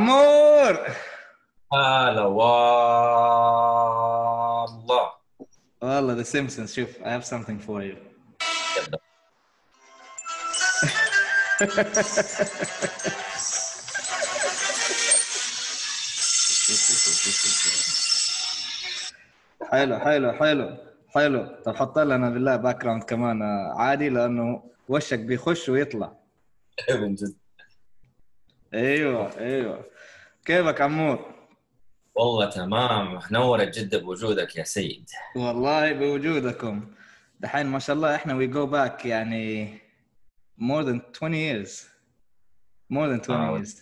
عمور. هلا والله. والله The Simpsons. شوف, I have something for you. يلا. حلو حلو حلو حلو. طب حط لنا بالله باك جراوند كمان عادي, لانه وشك بيخش ويطلع. من جد. ايوه. كيفك عمور؟ والله تمام، نورت جدة بوجودك يا سيد. والله بوجودكم. دحين ما شاء الله احنا we go back يعني more than 20 years. More than 20 آه، years.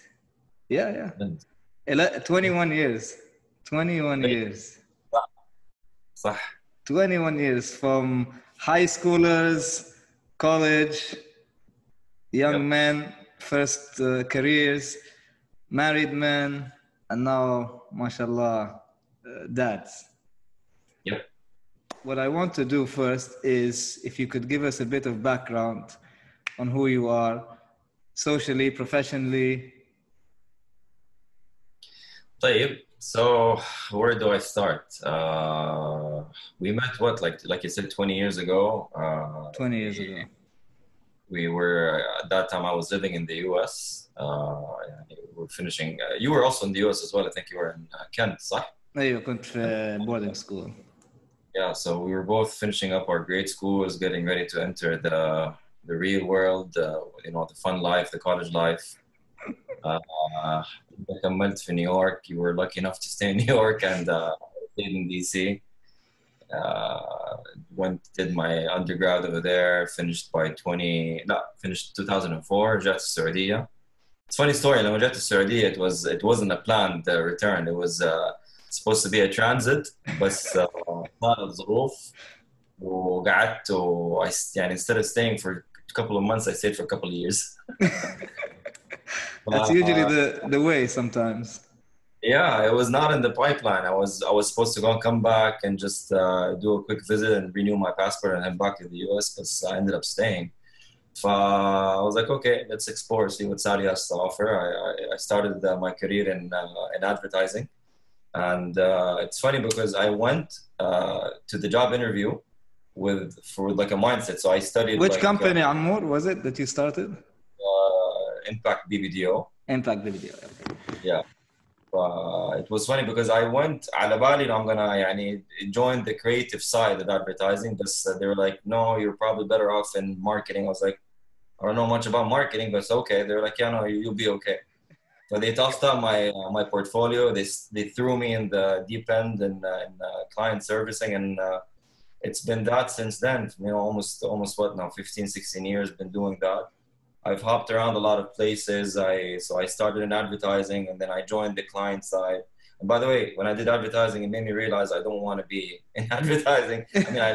Yeah. من- لا, 21 years. 21 years. صح. 21 years from high schoolers, college, young يب. men, first careers, married men, and now, mashallah, dads. يب. What I want to do first is if you could give us a bit of background on who you are, socially, professionally. طيب, so where do I start? We met like you said 20 years ago. 20 years ago. We were at that time I was living in the US. We were finishing. You were also in the US as well. I think you were in Kent, صح? أيوة, كنت في boarding school. Yeah, so we were both finishing up our grade schools, getting ready to enter the real world, the fun life, the college life. كملت في نيويورك. You were lucky enough to stay in New York and stayed in DC. Did my undergrad over there, finished 2004, رجعت السعودية. It's a funny story. لما رجعت السعودية, it wasn't a planned return. It was supposed to be a transit, بس صارت الظروف وقعدت يعني instead of staying for a couple of months, I stayed for a couple of years. That's usually the way sometimes. Yeah, it was not in the pipeline. I was supposed to go and come back and just do a quick visit and renew my passport and head back to the US, but I ended up staying. So I was like, okay, let's explore, see what Saudi has to offer. I started my career in advertising. And it's funny because I went to the job interview for like a mindset. So I studied. Which company, Ammar, was it that you started? Impact BBDO. Impact BBDO. Yeah. It was funny because I went على بالي I'm gonna يعني join the creative side of advertising, but they were like, no, you're probably better off in marketing. I was like, I don't know much about marketing, but it's okay. They're like, yeah, no, you'll be okay. So they tossed out my portfolio. They threw me in the deep end in client servicing, and it's been that since then. Almost what now, 15, 16 years been doing that. I've hopped around a lot of places. So I started in advertising, and then I joined the client side. And by the way, when I did advertising, it made me realize I don't want to be in advertising. I mean, I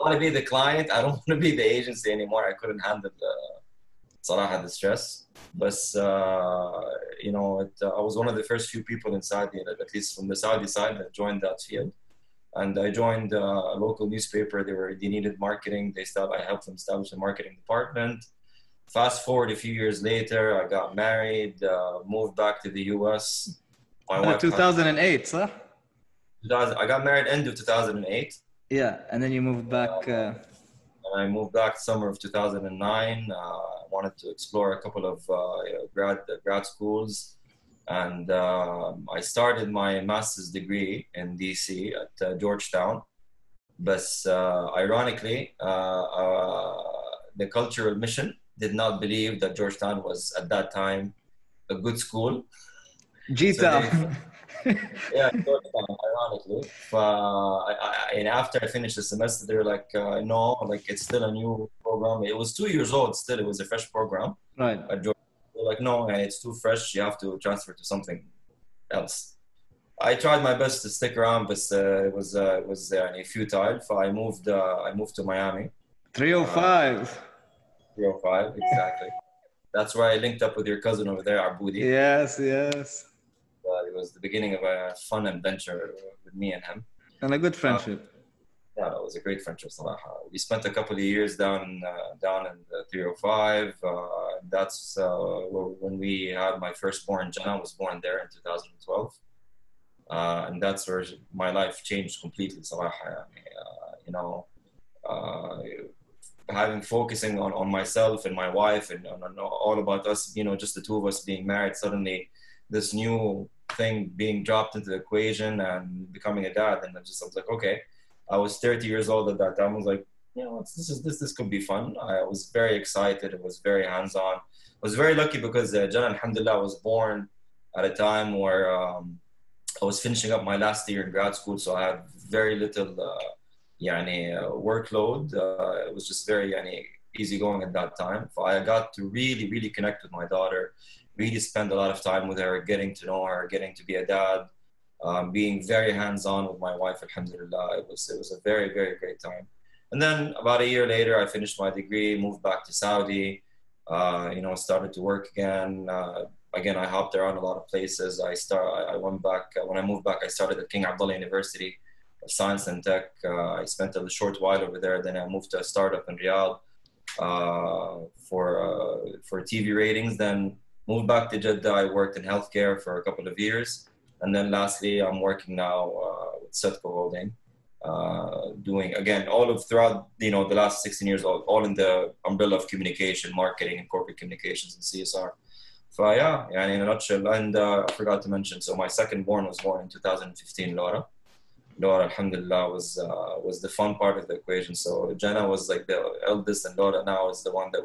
want to be the client. I don't want to be the agency anymore. I couldn't handle the stress. But I was one of the first few people in Saudi, at least from the Saudi side, that joined that field. And I joined a local newspaper. They needed marketing. I helped them establish a marketing department. Fast forward a few years later, I got married, moved back to the US. My wife 2008, sir? I got married end of 2008. Yeah, and then you moved back. And I moved back summer of 2009. I wanted to explore a couple of grad schools. And I started my master's degree in DC at Georgetown. But ironically, the cultural mission did not believe that Georgetown was at that time a good school. G-Town. Yeah, Georgetown, ironically. And after I finished the semester, they were like, no, like it's still a new program. It was 2 years old still. It was a fresh program. Right. At Georgetown. Like, no, it's too fresh. You have to transfer to something else. I tried my best to stick around, but it was futile. So I moved to Miami. 305. 305, exactly. That's where I linked up with your cousin over there, Aboudi. Yes. It was the beginning of a fun adventure with me and him. And a good friendship. Yeah, it was a great friendship, صراحة. We spent a couple of years down in the 305. That's when we had my firstborn. Jana was born there in 2012. And that's where my life changed completely, صراحة. يعني, you know, uh, having focusing on myself and my wife and on all about us, you know, just the two of us being married, suddenly this new thing being dropped into the equation and becoming a dad. And I was like, okay, I was 30 years old at that time. I was like, you know, this could be fun. I was very excited. It was very hands-on. I was very lucky because Jana, alhamdulillah, was born at a time where I was finishing up my last year in grad school, so I had very little workload. It was just very easy going at that time. So I got to really, really connect with my daughter, really spend a lot of time with her, getting to know her, getting to be a dad, being very hands-on with my wife, alhamdulillah. It was a very, very great time. And then about a year later, I finished my degree, moved back to Saudi, started to work again. Again, I hopped around a lot of places. I went back, when I moved back, I started at King Abdullah University of Science and Tech. I spent a short while over there. Then I moved to a startup in Riyadh for TV ratings. Then moved back to Jeddah. I worked in healthcare for a couple of years. And then lastly, I'm working now with Setco Holding, doing, again, throughout, the last 16 years, all in the umbrella of communication, marketing, and corporate communications and CSR. So yeah, in a nutshell. And I forgot to mention, so my second born was born in 2015, Laura. Laura, alhamdulillah, was the fun part of the equation. So Jana was like the eldest, and Laura now is the one that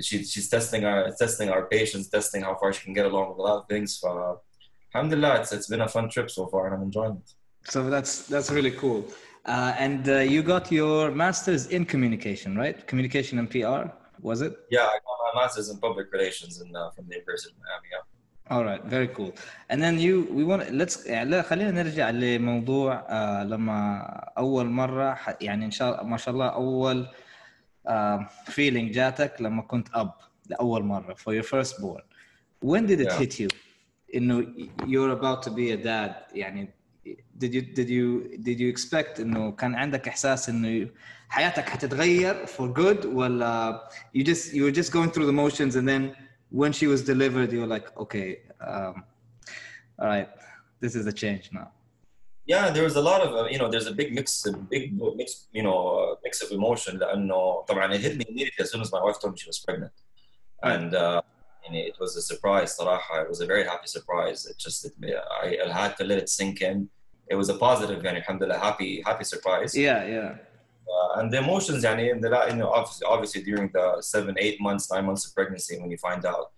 she's testing our patience, testing how far she can get along with a lot of things. So alhamdulillah, it's been a fun trip so far, and I'm enjoying it. So that's really cool. And you got your master's in communication, right? Communication and PR, was it? Yeah, I got my master's in public relations from the University of Miami. Yeah. All right, very cool. And then خلينا نرجع لموضوع لما أول مرة إن شاء ما شاء الله أول feeling جاتك لما كنت أب لأول مرة for your firstborn. When did it hit you? You're about to be a dad. did you expect إنه كان عندك إحساس إنه حياتك هتتغير for good ولا you were just going through the motions, and then when she was delivered, you were like, okay, all right, this is a change now? Yeah, there was a lot of, there's a big mix of emotion. لأنه طبعا it hit me immediately as soon as my wife told me she was pregnant. And it was a surprise, صراحة. It was a very happy surprise. I had to let it sink in. It was a positive, alhamdulillah, happy surprise. Yeah. And the emotions, obviously during the 7-8 months, 9 months of pregnancy, when you find out,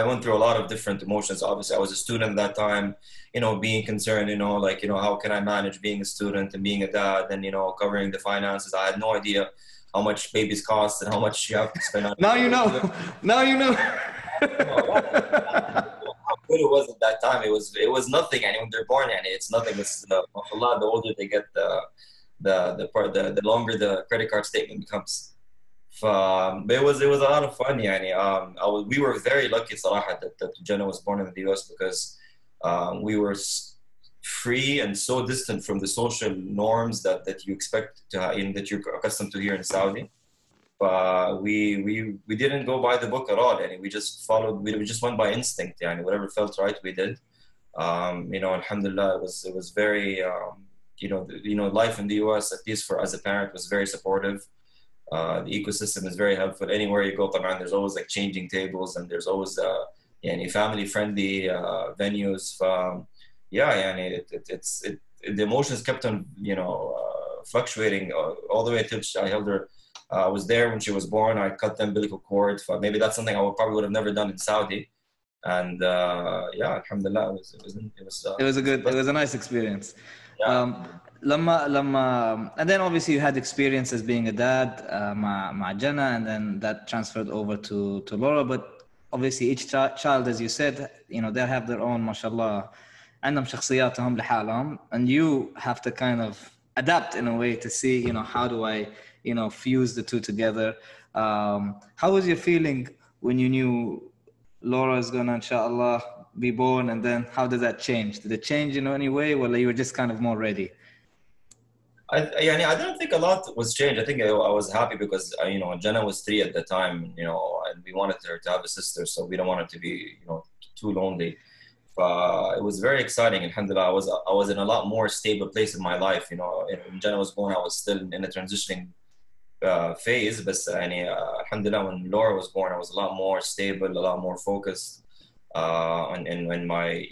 I went through a lot of different emotions. Obviously, I was a student at that time, being concerned, how can I manage being a student and being a dad and, covering the finances. I had no idea how much babies cost and how much you have to spend on. Now you know. How good it was at that time. It was nothing. And when they're born, it's nothing. It's mashallah, the older they get, the longer the credit card statement becomes. But it was a lot of fun. We were very lucky, صراحة, that Jenna was born in the US because we were free and so distant from the social norms that you expect to that you're accustomed to here in Saudi. We didn't go by the book at all. We just followed. We just went by instinct. Whatever felt right, we did. Alhamdulillah, it was very. Life in the US, at least as a parent, was very supportive. The ecosystem is very helpful. Anywhere you go, there's always like changing tables, and there's always family-friendly venues. The emotions kept on fluctuating all the way until I held her. I was there when she was born. I cut the umbilical cord. Maybe that's something I would have never done in Saudi. And alhamdulillah, it was a nice experience. Yeah. And then obviously you had experience as being a dad مع Jenna, and then that transferred over to Laura. But obviously each child, as you said, they have their own, mashallah, عندهم شخصياتهم لحالهم, and you have to kind of adapt in a way to see, how do I, fuse the two together. How was your feeling when you knew Laura is gonna, inshallah, be born, and then how did that change? Did it change in any way, or you were just kind of more ready? I don't think a lot was changed. I think I was happy because Jenna was 3 at the time, and we wanted her to have a sister, so we don't want her to be too lonely. It was very exciting. Alhamdulillah, I was in a lot more stable place in my life. When Jenna was born, I was still in a transitioning phase. But Alhamdulillah, when Laura was born, I was a lot more stable, a lot more focused in my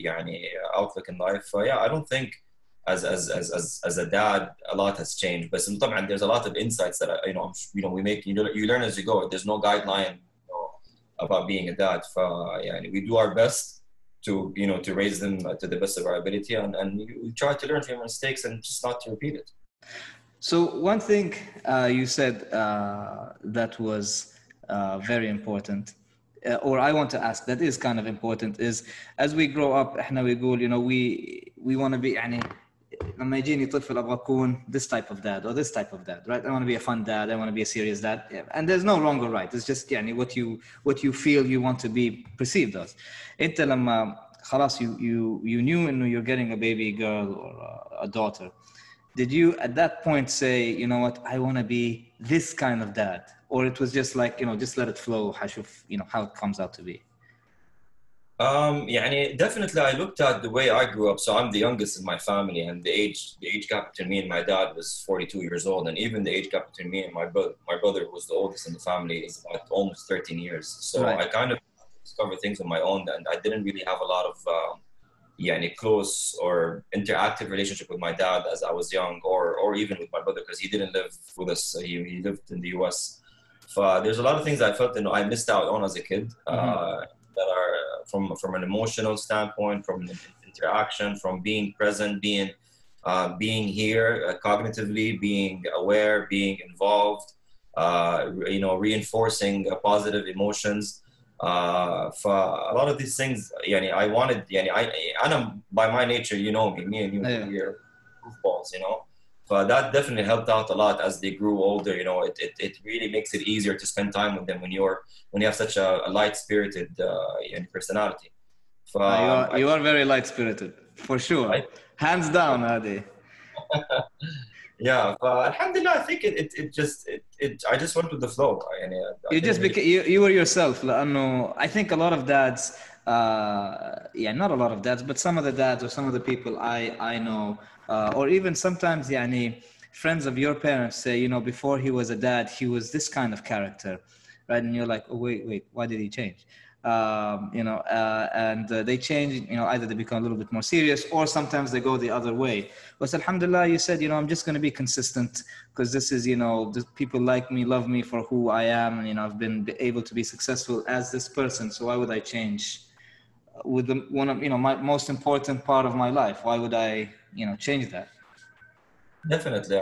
outlook in life. Yeah, I don't think as a dad a lot has changed. But there's a lot of insights that we make. You learn as you go. There's no guideline about being a dad. We do our best to raise them to the best of our ability, and we try to learn from your mistakes and just not to repeat it. So one thing you said that was very important, or I want to ask that is kind of important, is as we grow up احنا بنقول we want to be لما يجيني طفل ابغى اكون this type of dad or this type of dad, right? I want to be a fun dad, I want to be a serious dad, and there's no wrong or right. It's just what you feel you want to be perceived as. انت لما خلاص you knew انه you're getting a baby girl or a daughter, did you at that point say, you know what, I want to be this kind of dad, or it was just like, just let it flow, حشوف how it comes out to be? Definitely I looked at the way I grew up. So I'm the youngest in my family, and the age gap between me and my dad was 42 years old, and even the age gap between me and my brother, who was the oldest in the family, is about almost 13 years. So right. I kind of discovered things on my own, and I didn't really have a lot of close or interactive relationship with my dad as I was young, or even with my brother, because he didn't live with us. He lived in the US. There's a lot of things I felt I missed out on as a kid. That are from an emotional standpoint, from an interaction, from being present, being here cognitively, being aware, being involved, reinforcing positive emotions. For a lot of these things, I wanted, I'm by my nature, me and you, we're goofballs, But that definitely helped out a lot as they grew older. It really makes it easier to spend time with them when you have such a light-spirited personality. You are very light-spirited, for sure. Right? Hands down, Adi. Yeah, alhamdulillah, I think I just went with the flow. You were yourself. I think a lot of dads, not a lot of dads, but some of the dads or some of the people I know, or even sometimes friends of your parents say, before he was a dad, he was this kind of character, right? And you're like, oh, wait, why did he change? And they change, either they become a little bit more serious, or sometimes they go the other way. But alhamdulillah, you said, I'm just going to be consistent, because this is, people like me, love me for who I am, and I've been able to be successful as this person, so why would I change with one of my most important part of my life? Why would I change that? Definitely.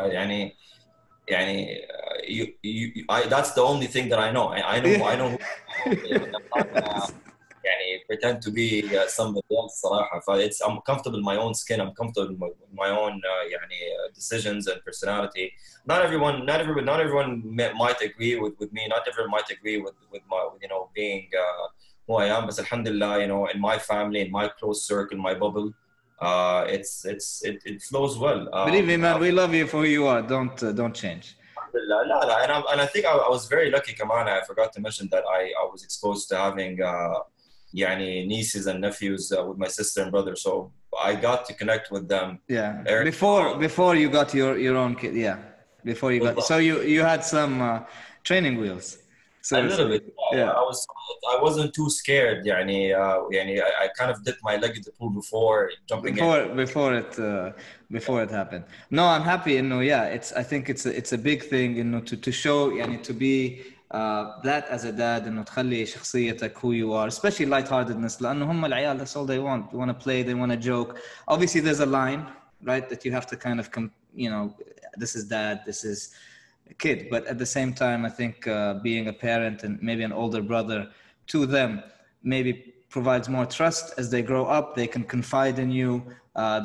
That's the only thing that I know. I know pretend to be somebody else صراحة. I'm comfortable in my own skin. I'm comfortable with my own decisions and personality. Not everyone might agree with me. Not everyone might agree with my being who I am. But alhamdulillah, in my family, in my close circle, my bubble, it flows well. Believe me, man, we love you for who you are. Don't change. And I think I was very lucky, Kamana. I forgot to mention that I was exposed to having nieces and nephews with my sister and brother, so I got to connect with them. Yeah, before you got your own kid. Yeah, before you got. So you had some training wheels. So a little bit. Yeah. I wasn't too scared. I kind of dipped my leg in the pool before jumping in. Before it happened. No, I'm happy. I think it's a big thing. To show to be that as a dad, تخلي شخصيتك who you are, especially lightheartedness. لأنه هم العيال, that's all they want. They want to play. They want to joke. Obviously, there's a line, right, that you have to kind of this is dad, this is a kid, but at the same time, I think being a parent and maybe an older brother to them maybe provides more trust. As they grow up, they can confide in you.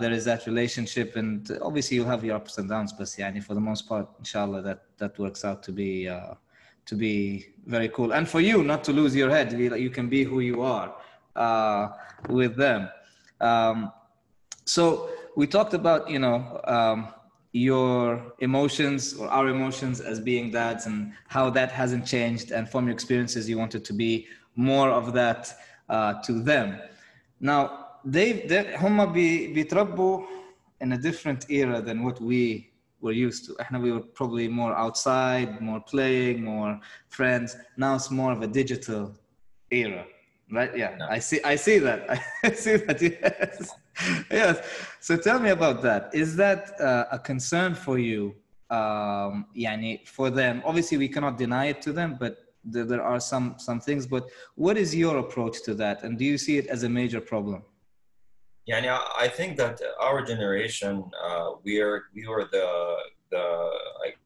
There is that relationship, and obviously you'll have your ups and downs, but for the most part, inshallah, that works out to be very cool. And for you not to lose your head, you can be who you are, with them. So we talked about, your emotions or our emotions as being dads and how that hasn't changed. And from your experiences, you wanted to be more of that to them. Now, هم بيتربوا in a different era than what we were used to. We were probably more outside, more playing, more friends. Now it's more of a digital era. Right? Yeah, no. I see that. I see that. Yes, yes. So tell me about that. Is that a concern for you? For them. Obviously, we cannot deny it to them, but there are some things. But what is your approach to that? And do you see it as a major problem? I think that our generation, we were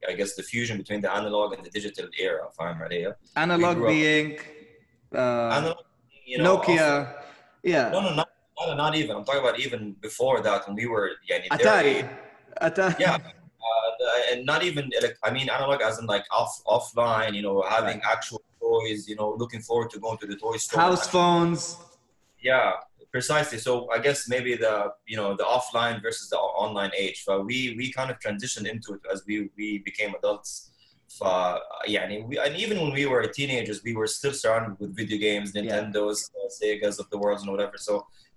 I guess the fusion between the analog and the digital era. Analog being. Analog. Nokia, yeah. Not even. I'm talking about even before that when we were Atari. Yeah, and not even analog as in like offline. Having actual toys. Looking forward to going to the toy store. House phones. Yeah, precisely. So I guess maybe the offline versus the online age. But we kind of transitioned into it as we became adults. And even when we were teenagers, we were still surrounded with video games, Nintendos, Segas of the world, and whatever. So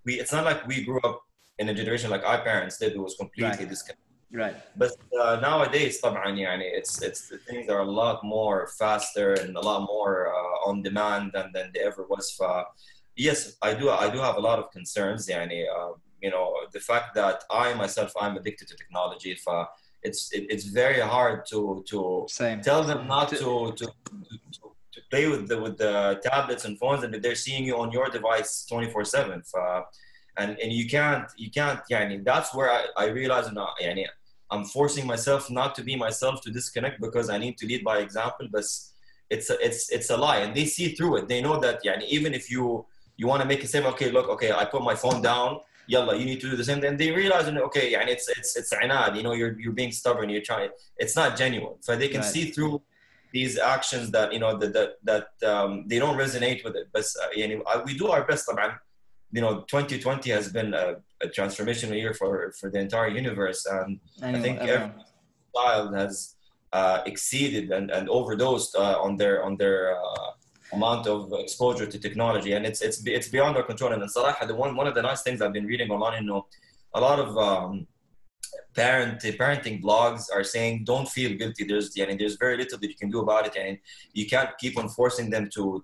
it's not like we grew up in a generation like our parents did. It was completely disconnected. Right. But nowadays, it's the things are a lot more faster and a lot more on demand than they ever was. Yes, I do have a lot of concerns. The fact that I'm addicted to technology. It's very hard to tell them not to play with the tablets and phones, and that they're seeing you on your device 24/7. And you can't. That's where I realize now. I'm forcing myself not to be myself, to disconnect, because I need to lead by example. But it's a lie, and they see through it. They know that. Even if you want to make it say, okay, I put my phone down. Yalla, you need to do the same. Then they realize, it's عناد, you're being stubborn, you're trying. It's not genuine. So they can see through these actions that, they don't resonate with it. But we do our best. 2020 has been a transformational year for the entire universe, and I think every child has exceeded and overdosed on their amount of exposure to technology, and it's beyond our control. And صراحة, one of the nice things I've been reading online, a lot of parenting blogs are saying don't feel guilty. There's very little that you can do about it, and you can't keep on forcing them to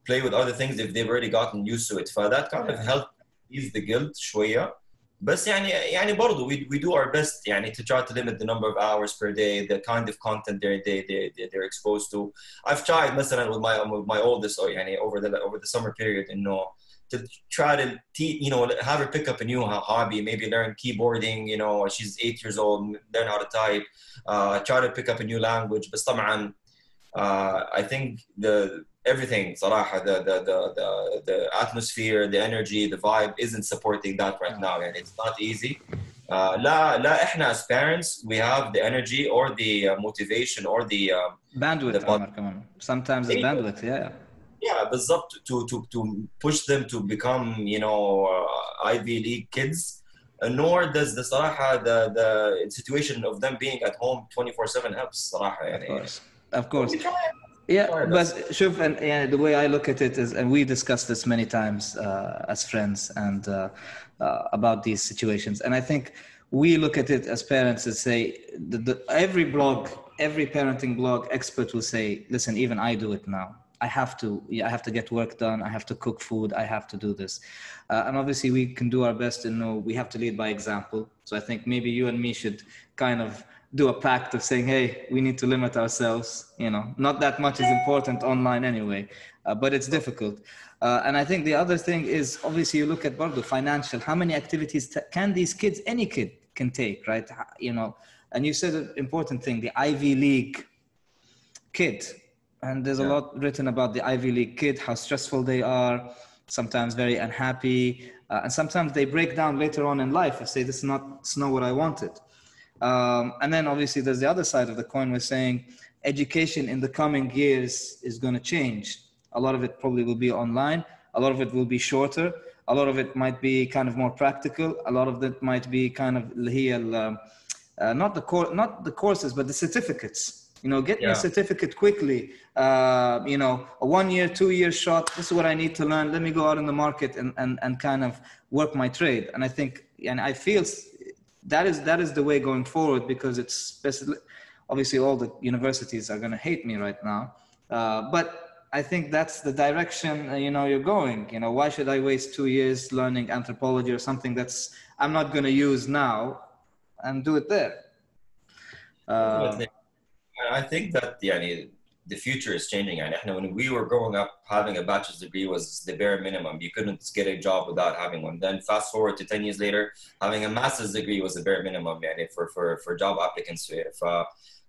play with other things if they've already gotten used to it. So that kind of helped ease the guilt شوية. بس برضو we do our best to try to limit the number of hours per day, the kind of content they're exposed to. I've tried مثلا with my oldest over the summer period, to try to have her pick up a new hobby, maybe learn keyboarding. She's 8 years old, learn how to type, try to pick up a new language. But طبعا I think everything صراحة, the atmosphere, the energy, the vibe isn't supporting that right now, and it's not easy. لا إحنا as parents, we have the energy or the motivation or the bandwidth. Sometimes it's bandwidth. Yeah, بالضبط, to push them to become Ivy League kids. Nor does the صراحة the situation of them being at home 24/7 helps صراحة. Of course. Yeah, but شوف, and the way I look at it is, and we discussed this many times as friends and about these situations, and I think we look at it as parents and say, every parenting blog expert will say, listen, even I do it now. I have to get work done. I have to cook food. I have to do this. And obviously we can do our best, and we have to lead by example. So I think maybe you and me should kind of do a pact of saying, hey, we need to limit ourselves. Not that much is important online anyway, but it's difficult. And I think the other thing is, obviously you look at Bardo, financial, how many activities can these kids, any kid can take, right? And you said an important thing, the Ivy League kid. And there's a lot written about the Ivy League kid, how stressful they are, sometimes very unhappy. And sometimes they break down later on in life and say, it's not what I wanted. And then obviously there's the other side of the coin. We're saying education in the coming years is going to change. A lot of it probably will be online, A lot of it will be shorter. A lot of it might be kind of more practical. A lot of it might be kind of not the courses, but the certificates. You know, get me a certificate quickly. You know, a 1 year, 2 year shot. This is what I need to learn. Let me go out in the market and kind of work my trade. And I think, and I feel that is the way going forward, because it's obviously all the universities are going to hate me right now. But I think that's the direction, you know, you're going. You know, why should I waste 2 years learning anthropology or something that's I'm not going to use now and do it there? I think that the future is changing. And when we were growing up, having a bachelor's degree was the bare minimum. You couldn't get a job without having one. Then fast forward to 10 years later, having a master's degree was the bare minimum for job applicants.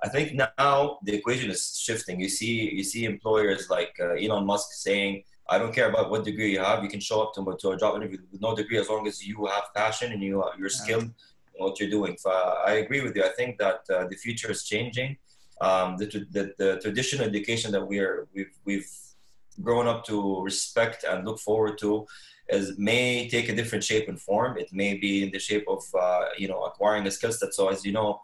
I think now the equation is shifting. You see employers like Elon Musk saying, I don't care about what degree you have. You can show up to a job interview with no degree as long as you have passion and you're skilled in what you're doing. I agree with you. I think that the future is changing. The traditional education that we've grown up to respect and look forward to may take a different shape and form. It may be in the shape of acquiring a skill set. So as you know,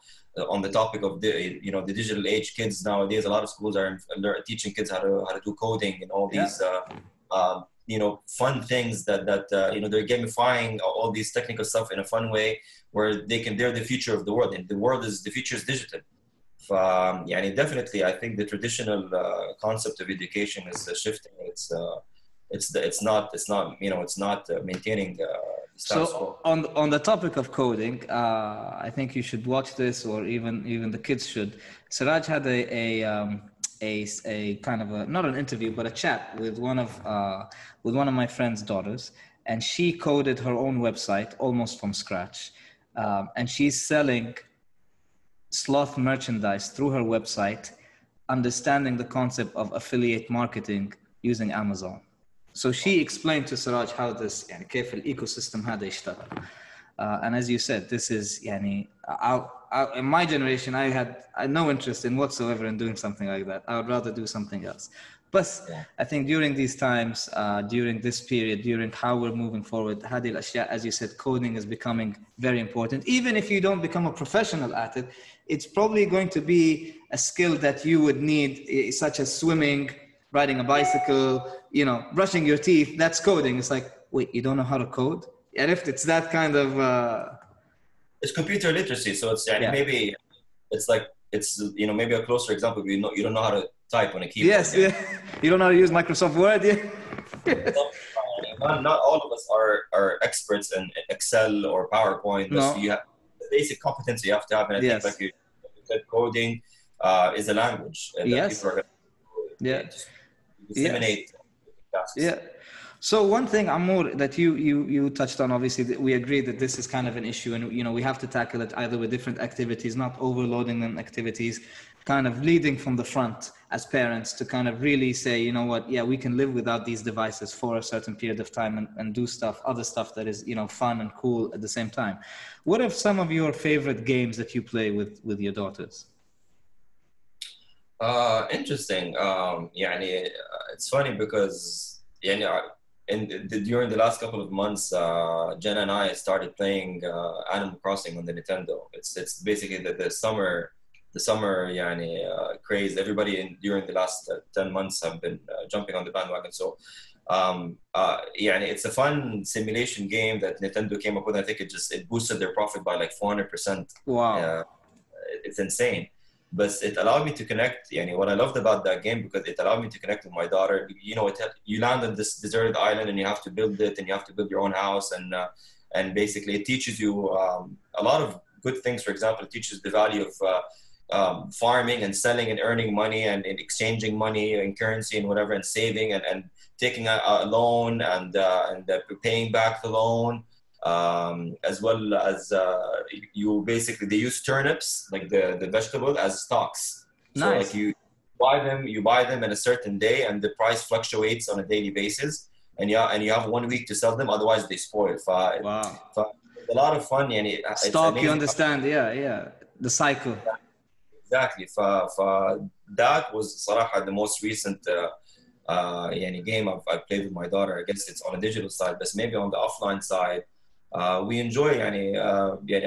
on the topic of the digital age, kids nowadays, a lot of schools are teaching kids how to do coding and all these fun things that they're gamifying all these technical stuff in a fun way where they're the future of the world, and the future is digital. Definitely, I think the traditional concept of education is shifting. It's not maintaining the status quo. So on the topic of coding, I think you should watch this, or even the kids should. Siraj had a kind of not an interview, but a chat with one of my friend's daughters, and she coded her own website almost from scratch, and she's selling sloth merchandise through her website, understanding the concept of affiliate marketing using Amazon. So she explained to Siraj how this كيف الecosystem هذا يشتغل. And as you said, this is in my generation, I had no interest in whatsoever in doing something like that. I would rather do something else. But I think during these times, during this period, during how we're moving forward, هذه الأشياء, as you said, coding is becoming very important. Even if you don't become a professional at it, it's probably going to be a skill that you would need, such as swimming, riding a bicycle, brushing your teeth. That's coding. It's like, wait, you don't know how to code? And if it's that kind of... It's computer literacy. So it's maybe it's like, maybe a closer example, you don't know how to type on a keyboard. Yes, yeah. You don't know how to use Microsoft Word, yeah? Not all of us are experts in Excel or PowerPoint. No. You have the basic competence you have to have. And I think like you said, coding is a language. That people are going to disseminate tasks. Yeah. So one thing, Amor, that you touched on, obviously, we agree that this is kind of an issue, and we have to tackle it either with different activities, not overloading them activities, kind of leading from the front as parents to kind of really say, you know what, we can live without these devices for a certain period of time and do other stuff that is, fun and cool at the same time. What are some of your favorite games that you play with your daughters? Interesting. It's funny because during the last couple of months, Jenna and I started playing Animal Crossing on the Nintendo. It's basically the summer craze. Everybody during the last 10 months have been jumping on the bandwagon. So it's a fun simulation game that Nintendo came up with. I think it boosted their profit by like 400%. Wow. It's insane. But it allowed me to connect. What I loved about that game, because it allowed me to connect with my daughter. You land on this deserted island and you have to build it, and you have to build your own house, and basically it teaches you a lot of good things. For example, it teaches the value of farming and selling and earning money and exchanging money and currency and whatever, and saving and taking a loan and paying back the loan. As well as they use turnips, like the vegetable, as stocks. Nice. So like you buy them in a certain day, and the price fluctuates on a daily basis, and you have 1 week to sell them, otherwise they spoil. Wow. It's a lot of fun. Stock, you understand? Yeah. The cycle. Exactly. That was صراحة the most recent يعني game I've played with my daughter. I guess it's on a digital side, but maybe on the offline side, we enjoy يعني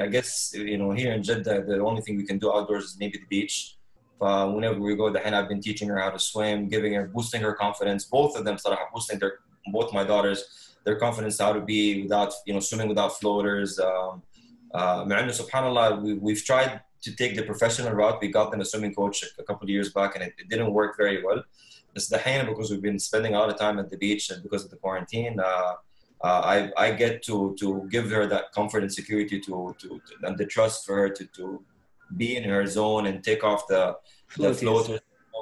I guess here in Jeddah the only thing we can do outdoors is maybe the beach. Whenever we go, I've been teaching her how to swim, boosting her confidence. Both of them صراحة boosting both my daughters, their confidence how to be without swimming without floaters. مع إنه subhanallah we've tried to take the professional route. We got them a swimming coach a couple of years back, and it didn't work very well. It's the hand because we've been spending a lot of time at the beach and because of the quarantine. I get to give her that comfort and security to and the trust for her to be in her zone and take off the floaters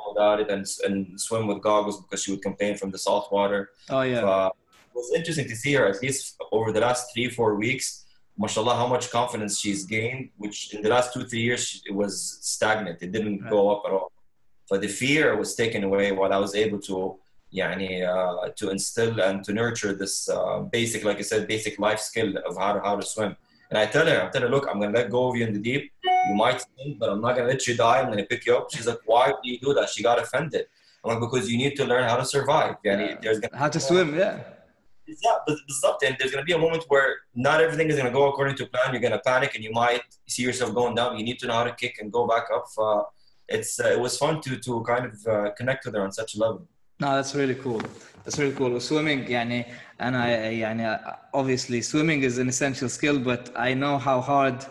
without it and swim with goggles because she would complain from the salt water. Oh yeah. It was interesting to see her at least over the last 3-4 weeks. Mashallah, how much confidence she's gained, which in the last 2-3 years it was stagnant. It didn't go up at all. But the fear was taken away while I was able to to instill and to nurture this basic, like I said, basic life skill of how to swim. And I tell her, look, I'm going to let go of you in the deep. You might sink, but I'm not going to let you die. I'm going to pick you up. She's like, why do you do that? She got offended. I'm like, because you need to learn how to survive. How to swim, yeah. بالضبط. And there's going to be a moment where not everything is going to go according to plan. You're going to panic and you might see yourself going down. You need to know how to kick and go back up. It was fun to kind of connect with her on such a level. No, that's really cool. That's really cool. Swimming, obviously swimming is an essential skill, but I know how hard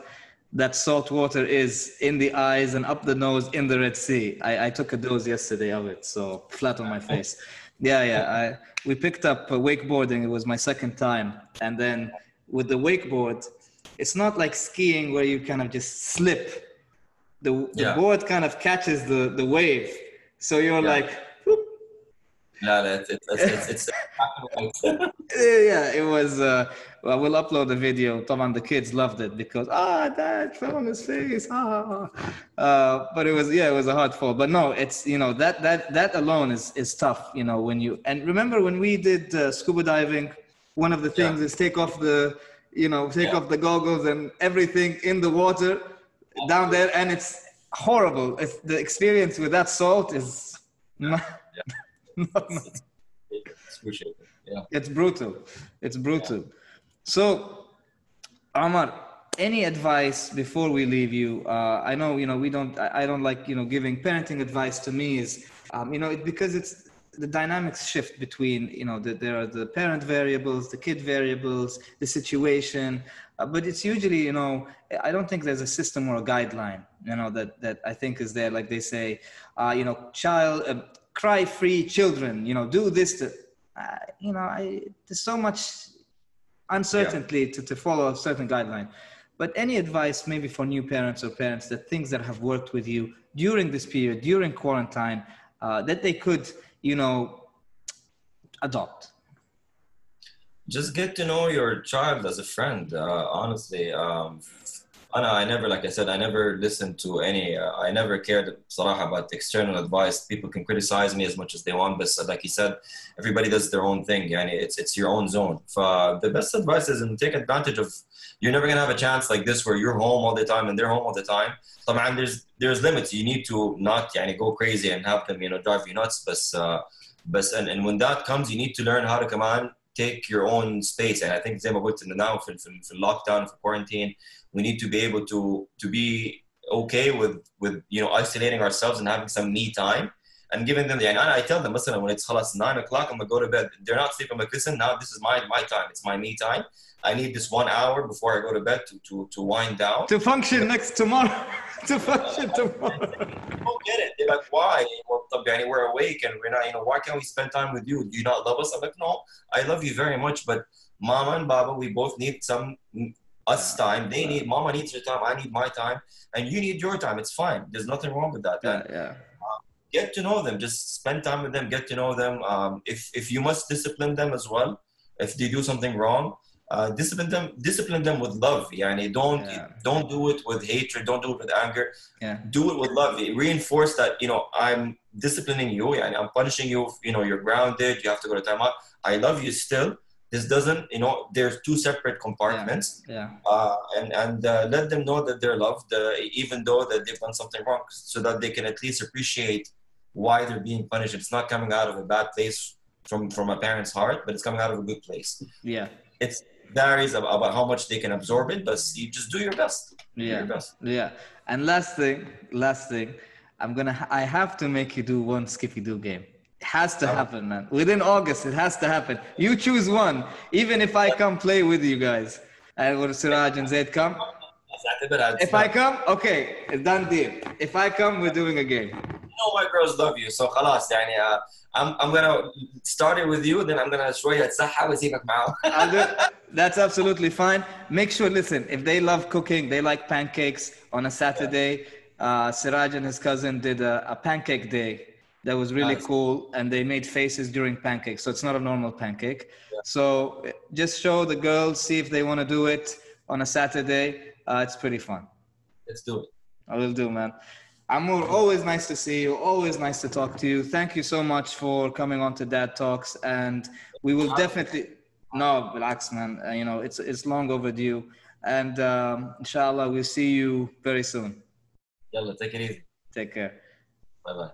that salt water is in the eyes and up the nose in the Red Sea. I took a dose yesterday of it, so flat on my face. We picked up wakeboarding. It was my second time. And then with the wakeboard, it's not like skiing where you kind of just slip. The board kind of catches the wave. So you're like, whoop. No, it's yeah, it was we'll upload the video. طبعا the kids loved it because dad fell on his face. But it was a hard fall. But no, it's that alone is tough, when you, and remember when we did scuba diving, one of the things is take off off the goggles and everything in the water down there, and it's horrible. The experience with that salt is not it's brutal. So Omar, any advice before we leave you? I know I don't like giving parenting advice. To me is because it's the dynamics shift between there are the parent variables, the kid variables, the situation, but it's usually I don't think there's a system or a guideline that I think is there. Like they say, child cry-free children, do this to there's so much uncertainty to follow a certain guideline. But any advice maybe for new parents or parents, that things that have worked with you during this period, during quarantine, that they could adopt? Just get to know your child as a friend. Honestly, I never, like I said, I never listened to I never cared صراحة about external advice. People can criticize me as much as they want, but like you said, everybody does their own thing. It's your own zone. The best advice is to take advantage of. You're never gonna have a chance like this where you're home all the time and they're home all the time. طبعا there's limits. You need to not go crazy and have them drive you nuts. But when that comes, you need to learn how to take your own space. And I think زي ما قلت now في lockdown, for quarantine, we need to be able to be okay with isolating ourselves and having some me time and giving them I tell them مثلا when it's خلاص 9 o'clock I'm gonna go to bed. They're not sleeping. I'm like, listen, now this is my time. It's my me time. I need this 1 hour before I go to bed to wind down. To function tomorrow. To function tomorrow. They don't get it. They're like, why? Well, we're awake and we're not, why can't we spend time with you? Do you not love us? I'm like, no, I love you very much, but Mama and Baba, we both need some us time. Mama needs her time. I need my time. And you need your time. It's fine. There's nothing wrong with that. Get to know them. Just spend time with them. Get to know them. If you must discipline them as well, if they do something wrong, discipline them with love. Don't do it with hatred. Don't do it with anger. Do it with love. Reinforce that I'm disciplining you. I'm punishing you. You're grounded. You have to go to timeout. I love you still. This doesn't, there's two separate compartments. And let them know that they're loved, even though that they've done something wrong, so that they can at least appreciate why they're being punished. It's not coming out of a bad place from a parent's heart, but it's coming out of a good place. Yeah. It varies about how much they can absorb it, but you just do your best. Do Yeah. your best. Yeah. And last thing, I have to make you do one Skippy Doo game. It has to happen, man. Within August, it has to happen. You choose one, even if I come play with you guys. And when Siraj and Zaid come. If I come, okay, done deal. If I come, we're doing a game. No, my girls love you, so خلاص يعني I'm gonna start it with you, then I'm gonna شوية أتسحب وأسيبك معاهم. That's absolutely fine. Make sure, listen, if they love cooking, they like pancakes on a Saturday. Siraj and his cousin did a pancake day that was really cool, and they made faces during pancakes, so it's not a normal pancake. Yeah. So just show the girls, see if they want to do it on a Saturday. It's pretty fun. Let's do it. I will do, man. Amor, always nice to see you. Always nice to talk to you. Thank you so much for coming on to Dad Talks, and we will definitely. No, relax, man. You know, it's long overdue, and inshallah, we'll see you very soon. Yalla, take it easy. Take care. Bye bye.